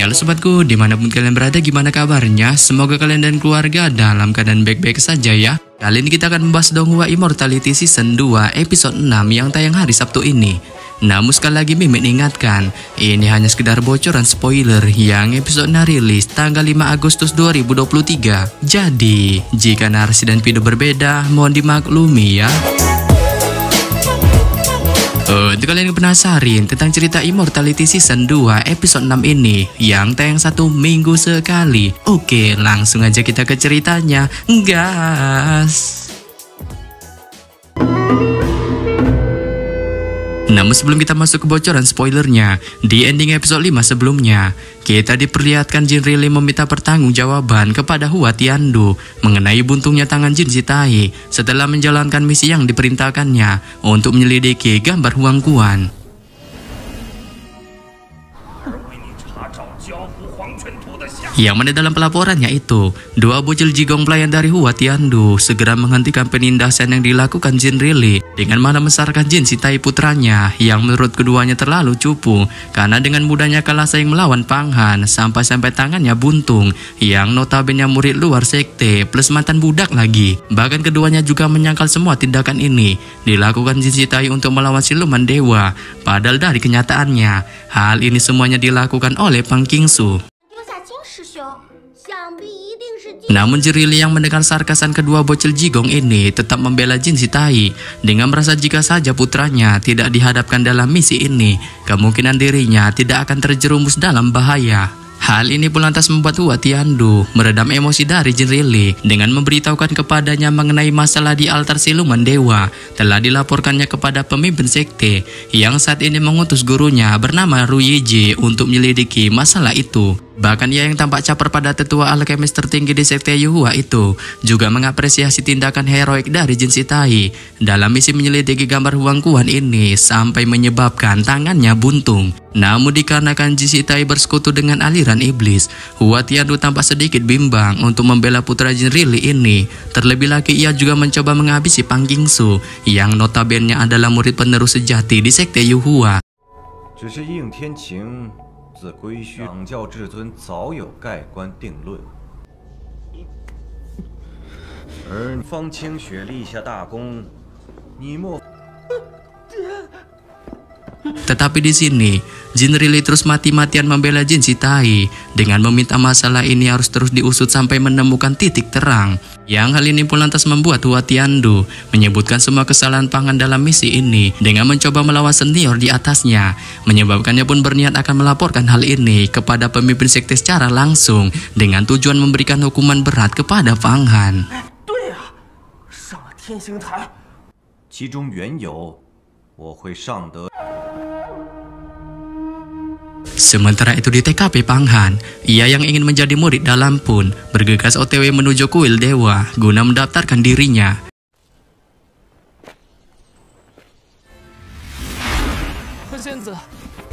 Halo sobatku, dimanapun kalian berada, gimana kabarnya? Semoga kalian dan keluarga dalam keadaan baik-baik saja ya. Kali ini kita akan membahas Donghua Immortality Season 2 episode 6 yang tayang hari Sabtu ini. Namun sekali lagi Mimin ingatkan, ini hanya sekedar bocoran spoiler yang episode rilis tanggal 5 Agustus 2023. Jadi, jika narasi dan video berbeda, mohon dimaklumi ya. Untuk kalian yang penasaran tentang cerita Immortality Season 2 episode 6 ini yang tayang 1 minggu sekali, oke, langsung aja kita ke ceritanya, gas. Namun sebelum kita masuk ke bocoran spoilernya, di ending episode 5 sebelumnya, kita diperlihatkan Jin Riley meminta pertanggungjawaban kepada Hua Tiandu mengenai buntungnya tangan Jin Zitai setelah menjalankan misi yang diperintahkannya untuk menyelidiki gambar Huang Quan. Yang mana dalam pelaporannya itu, dua bocil jigong pelayan dari Hua Tiandu segera menghentikan penindasan yang dilakukan Jin Riley dengan mana membesarkan Jin Zitai putranya yang menurut keduanya terlalu cupu karena dengan mudahnya kalah saing melawan Pang Han sampai-sampai tangannya buntung yang notabene murid luar sekte plus mantan budak lagi. Bahkan keduanya juga menyangkal semua tindakan ini dilakukan Jin Zitai untuk melawan siluman dewa, padahal dari kenyataannya hal ini semuanya dilakukan oleh Pang Qingsu. Namun Jin Riley yang mendengar sarkasan kedua bocil jigong ini tetap membela Jin Zitai dengan merasa jika saja putranya tidak dihadapkan dalam misi ini, kemungkinan dirinya tidak akan terjerumus dalam bahaya. Hal ini pun lantas membuat Hua Tiandu meredam emosi dari Jin Riley dengan memberitahukan kepadanya mengenai masalah di altar siluman dewa telah dilaporkannya kepada pemimpin sekte yang saat ini mengutus gurunya bernama Ru Yiji untuk menyelidiki masalah itu. Bahkan ia yang tampak caper pada tetua alkemis tertinggi di sekte Yuhua itu juga mengapresiasi tindakan heroik dari Jin Zitai dalam misi menyelidiki gambar Huang Quan ini sampai menyebabkan tangannya buntung. Namun dikarenakan Jin Zitai bersekutu dengan aliran iblis, Hua Tiandu tampak sedikit bimbang untuk membela putra Jin Riley ini. Terlebih lagi ia juga mencoba menghabisi Pang Qingsu yang notabene adalah murid penerus sejati di sekte Yuhua. 自归墟掌教至尊早有盖棺定论，而方清雪立下大功，你莫。Tetapi di sini, Jin Riley terus mati-matian membela Jin Zitai dengan meminta masalah ini harus terus diusut sampai menemukan titik terang. Yang hal ini pun lantas membuat Hua Tiandu menyebutkan semua kesalahan Pang Han dalam misi ini dengan mencoba melawan senior di atasnya. Menyebabkannya pun berniat akan melaporkan hal ini kepada pemimpin sekte secara langsung dengan tujuan memberikan hukuman berat kepada Pang Han. Sementara itu di TKP Pang Han, ia yang ingin menjadi murid dalam pun bergegas OTW menuju kuil dewa guna mendaftarkan dirinya.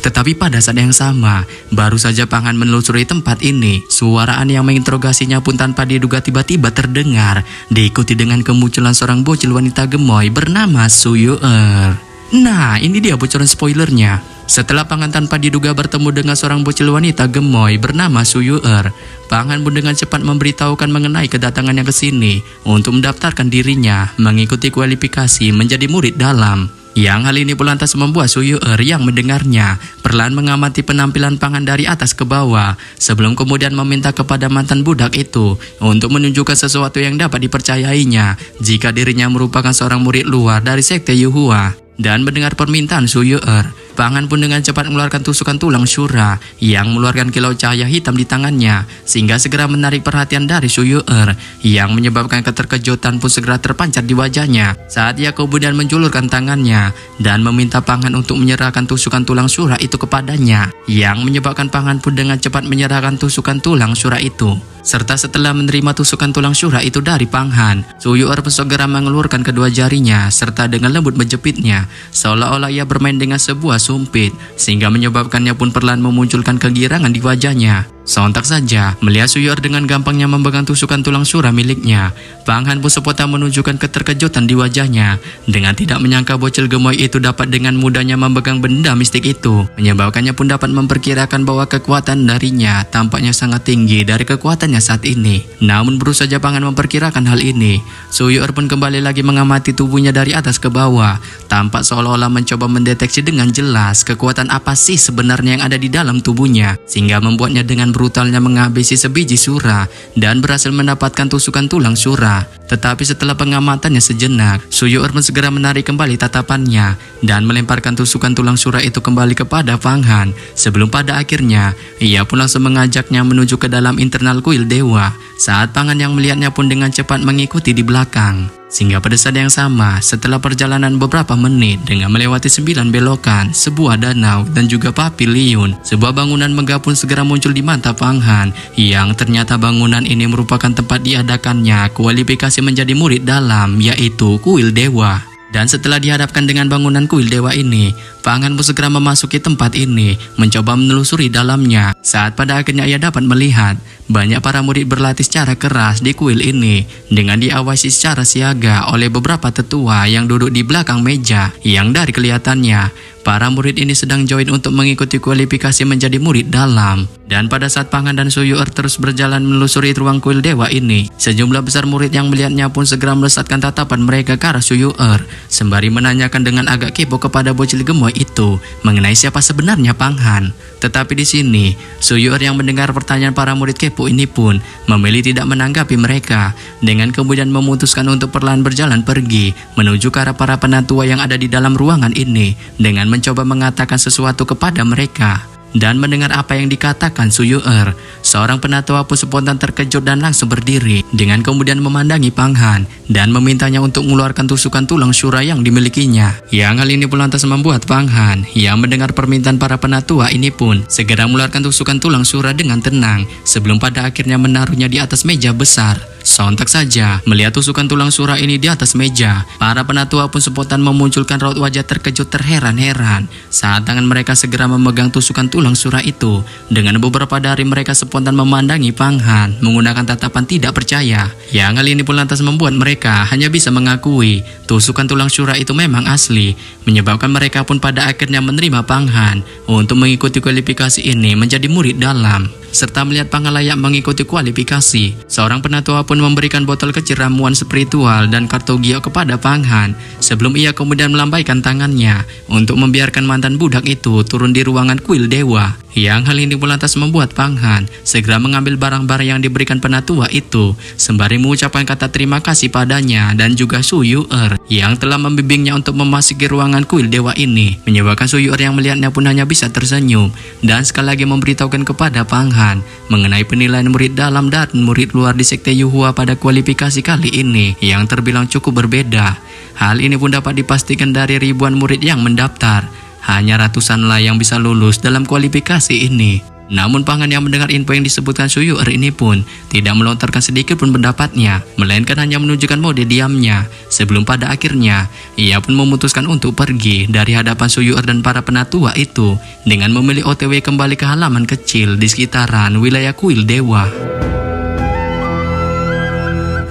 Tetapi pada saat yang sama, baru saja Pang Han menelusuri tempat ini, suara aneh yang menginterogasinya pun tanpa diduga tiba-tiba terdengar, diikuti dengan kemunculan seorang bocil wanita gemoy bernama Su Yu'er. Nah, ini dia bocoran spoilernya. Setelah Pang Han tanpa diduga bertemu dengan seorang bocil wanita gemoy bernama Su Yu'er, Pang Han pun dengan cepat memberitahukan mengenai kedatangannya ke sini untuk mendaftarkan dirinya mengikuti kualifikasi menjadi murid dalam. Yang hal ini pun lantas membuat Su Yu'er yang mendengarnya perlahan mengamati penampilan Pang Han dari atas ke bawah sebelum kemudian meminta kepada mantan budak itu untuk menunjukkan sesuatu yang dapat dipercayainya jika dirinya merupakan seorang murid luar dari sekte Yuhua. Dan mendengar permintaan Su Yu'er, Pang Han pun dengan cepat mengeluarkan tusukan tulang syura yang mengeluarkan kilau cahaya hitam di tangannya sehingga segera menarik perhatian dari Su Yu'er yang menyebabkan keterkejutan pun segera terpancar di wajahnya saat ia kemudian menjulurkan tangannya dan meminta Pang Han untuk menyerahkan tusukan tulang syura itu kepadanya, yang menyebabkan Pang Han pun dengan cepat menyerahkan tusukan tulang syura itu. Serta setelah menerima tusukan tulang syura itu dari Pang Han, Su Yu'er segera mengeluarkan kedua jarinya serta dengan lembut menjepitnya seolah-olah ia bermain dengan sebuah sumpit sehingga menyebabkannya pun perlahan memunculkan kegirangan di wajahnya. Sontak saja, melihat Suyuer dengan gampangnya memegang tusukan tulang Sura miliknya, Pang Han pun spontan menunjukkan keterkejutan di wajahnya. Dengan tidak menyangka bocil gemoy itu dapat dengan mudahnya memegang benda mistik itu, menyebabkannya pun dapat memperkirakan bahwa kekuatan darinya tampaknya sangat tinggi dari kekuatannya saat ini. Namun baru saja Pang Han memperkirakan hal ini, Suyuer pun kembali lagi mengamati tubuhnya dari atas ke bawah, tampak seolah-olah mencoba mendeteksi dengan jelas kekuatan apa sih sebenarnya yang ada di dalam tubuhnya, sehingga membuatnya dengan brutalnya menghabisi sebiji Sura dan berhasil mendapatkan tusukan tulang Sura. Tetapi setelah pengamatannya sejenak, Suyuer pun segera menarik kembali tatapannya dan melemparkan tusukan tulang Sura itu kembali kepada Pang Han. Sebelum pada akhirnya, ia pun langsung mengajaknya menuju ke dalam internal kuil dewa. Saat Pang Han yang melihatnya pun dengan cepat mengikuti di belakang. Sehingga pada saat yang sama, setelah perjalanan beberapa menit dengan melewati 9 belokan, sebuah danau dan juga paviliun, sebuah bangunan megah pun segera muncul di mata Pang Han, yang ternyata bangunan ini merupakan tempat diadakannya kualifikasi menjadi murid dalam, yaitu kuil dewa. Dan setelah dihadapkan dengan bangunan kuil dewa ini, Pang Han pun segera memasuki tempat ini, mencoba menelusuri dalamnya. Saat pada akhirnya ia dapat melihat banyak para murid berlatih secara keras di kuil ini, dengan diawasi secara siaga oleh beberapa tetua yang duduk di belakang meja, yang dari kelihatannya para murid ini sedang join untuk mengikuti kualifikasi menjadi murid dalam. Dan pada saat Pang Han dan Suyuer terus berjalan menelusuri ruang kuil dewa ini, sejumlah besar murid yang melihatnya pun segera melesatkan tatapan mereka ke arah Suyuer, sembari menanyakan dengan agak kepo kepada bocil gemoy itu mengenai siapa sebenarnya Pang Han. Tetapi di sini, Suyuer yang mendengar pertanyaan para murid kepo ini pun memilih tidak menanggapi mereka, dengan kemudian memutuskan untuk perlahan berjalan pergi menuju ke arah para penatua yang ada di dalam ruangan ini, dengan mencoba mengatakan sesuatu kepada mereka. Dan mendengar apa yang dikatakan Suyuer, seorang penatua pun spontan terkejut dan langsung berdiri, dengan kemudian memandangi Pang Han dan memintanya untuk mengeluarkan tusukan tulang Sura yang dimilikinya. Yang hal ini pun lantas membuat Pang Han yang mendengar permintaan para penatua ini pun segera mengeluarkan tusukan tulang Sura dengan tenang, sebelum pada akhirnya menaruhnya di atas meja besar. Sontak saja, melihat tusukan tulang Sura ini di atas meja, para penatua pun spontan memunculkan raut wajah terkejut terheran-heran saat tangan mereka segera memegang tusukan tulang Sura itu. Dengan beberapa dari mereka spontan memandangi Pang Han menggunakan tatapan tidak percaya. Yang hal ini pun lantas membuat mereka hanya bisa mengakui tusukan tulang Sura itu memang asli, menyebabkan mereka pun pada akhirnya menerima Pang Han untuk mengikuti kualifikasi ini menjadi murid dalam. Serta melihat Pang Han layak mengikuti kualifikasi, seorang penatua pun memberikan botol kecil ramuan spiritual dan kartu gio kepada Pang Han, sebelum ia kemudian melambaikan tangannya untuk membiarkan mantan budak itu turun di ruangan kuil dewa. Yang hal ini pun lantas membuat Pang Han segera mengambil barang-barang yang diberikan penatua itu, sembari mengucapkan kata terima kasih padanya dan juga Suyuer yang telah membimbingnya untuk memasuki ruangan kuil dewa ini, menyebabkan Suyuer yang melihatnya pun hanya bisa tersenyum dan sekali lagi memberitahukan kepada Pang Han mengenai penilaian murid dalam dan murid luar di sekte Yuhua pada kualifikasi kali ini yang terbilang cukup berbeda. Hal ini pun dapat dipastikan dari ribuan murid yang mendaftar, hanya ratusanlah yang bisa lulus dalam kualifikasi ini. Namun Pang Han yang mendengar info yang disebutkan Suyuer ini pun tidak melontarkan sedikit pun pendapatnya, melainkan hanya menunjukkan mode diamnya, sebelum pada akhirnya ia pun memutuskan untuk pergi dari hadapan Suyuer dan para penatua itu dengan memilih OTW kembali ke halaman kecil di sekitaran wilayah kuil dewa.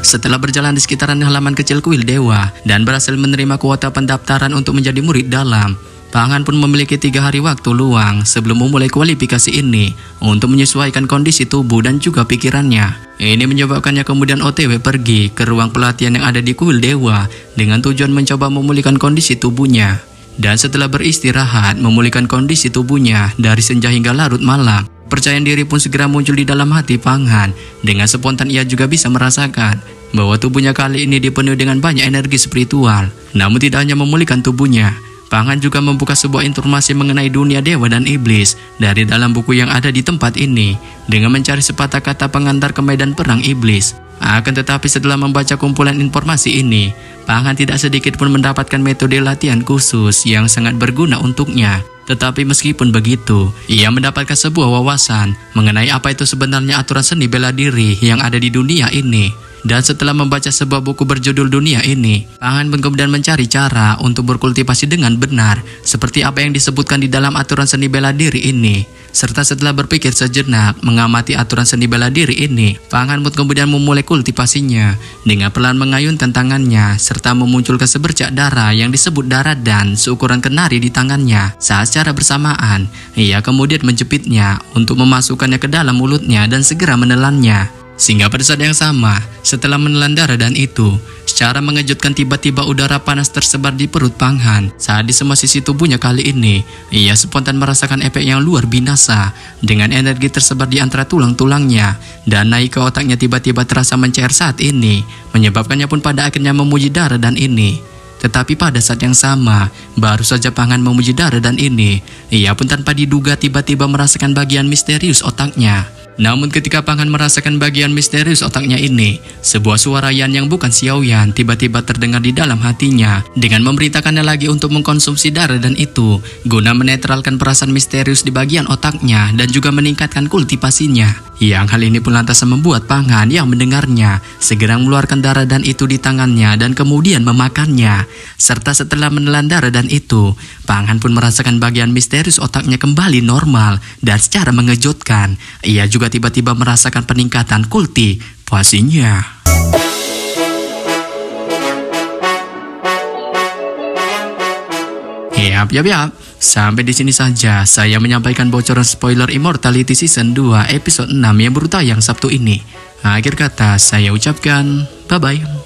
Setelah berjalan di sekitaran halaman kecil kuil dewa dan berhasil menerima kuota pendaftaran untuk menjadi murid dalam, Pang Han pun memiliki 3 hari waktu luang sebelum memulai kualifikasi ini untuk menyesuaikan kondisi tubuh dan juga pikirannya. Ini menyebabkannya kemudian OTW pergi ke ruang pelatihan yang ada di kuil dewa dengan tujuan mencoba memulihkan kondisi tubuhnya. Dan setelah beristirahat memulihkan kondisi tubuhnya dari senja hingga larut malam, percayaan diri pun segera muncul di dalam hati Pang Han. Dengan spontan ia juga bisa merasakan bahwa tubuhnya kali ini dipenuhi dengan banyak energi spiritual. Namun tidak hanya memulihkan tubuhnya, Pang Han juga membuka sebuah informasi mengenai dunia dewa dan iblis dari dalam buku yang ada di tempat ini dengan mencari sepatah kata pengantar ke medan perang iblis. Akan tetapi setelah membaca kumpulan informasi ini, Pang Han tidak sedikit pun mendapatkan metode latihan khusus yang sangat berguna untuknya. Tetapi meskipun begitu, ia mendapatkan sebuah wawasan mengenai apa itu sebenarnya aturan seni bela diri yang ada di dunia ini. Dan setelah membaca sebuah buku berjudul Dunia Ini, Pangan pun kemudian mencari cara untuk berkultivasi dengan benar, seperti apa yang disebutkan di dalam aturan seni bela diri ini. Serta setelah berpikir sejenak mengamati aturan seni bela diri ini, Pangan pun kemudian memulai kultivasinya dengan pelan mengayunkan tangannya serta memunculkan sebercak darah yang disebut darah dan seukuran kenari di tangannya. Saat secara bersamaan, ia kemudian menjepitnya untuk memasukkannya ke dalam mulutnya dan segera menelannya. Sehingga pada saat yang sama, setelah menelan darah dan itu, secara mengejutkan tiba-tiba udara panas tersebar di perut Panghan. Saat di semua sisi tubuhnya kali ini, ia spontan merasakan efek yang luar binasa dengan energi tersebar di antara tulang-tulangnya dan naik ke otaknya tiba-tiba terasa mencair saat ini, menyebabkannya pun pada akhirnya memuji darah dan ini. Tetapi pada saat yang sama, baru saja Panghan memuji darah dan ini, ia pun tanpa diduga tiba-tiba merasakan bagian misterius otaknya. Namun ketika Panghan merasakan bagian misterius otaknya ini, sebuah suara Yan yang bukan Xiao Yan tiba-tiba terdengar di dalam hatinya dengan memerintahkannya lagi untuk mengkonsumsi darah dan itu guna menetralkan perasaan misterius di bagian otaknya dan juga meningkatkan kultivasinya. Yang hal ini pun lantas membuat Panghan yang mendengarnya segera mengeluarkan darah dan itu di tangannya dan kemudian memakannya. Serta setelah menelan darah dan itu, Panghan pun merasakan bagian misterius otaknya kembali normal dan secara mengejutkan, ia juga tiba-tiba merasakan peningkatan kultivasinya. Yap. Sampai di sini saja saya menyampaikan bocoran spoiler Immortality Season 2 episode 6 yang baru tayang Sabtu ini. Akhir kata saya ucapkan bye-bye.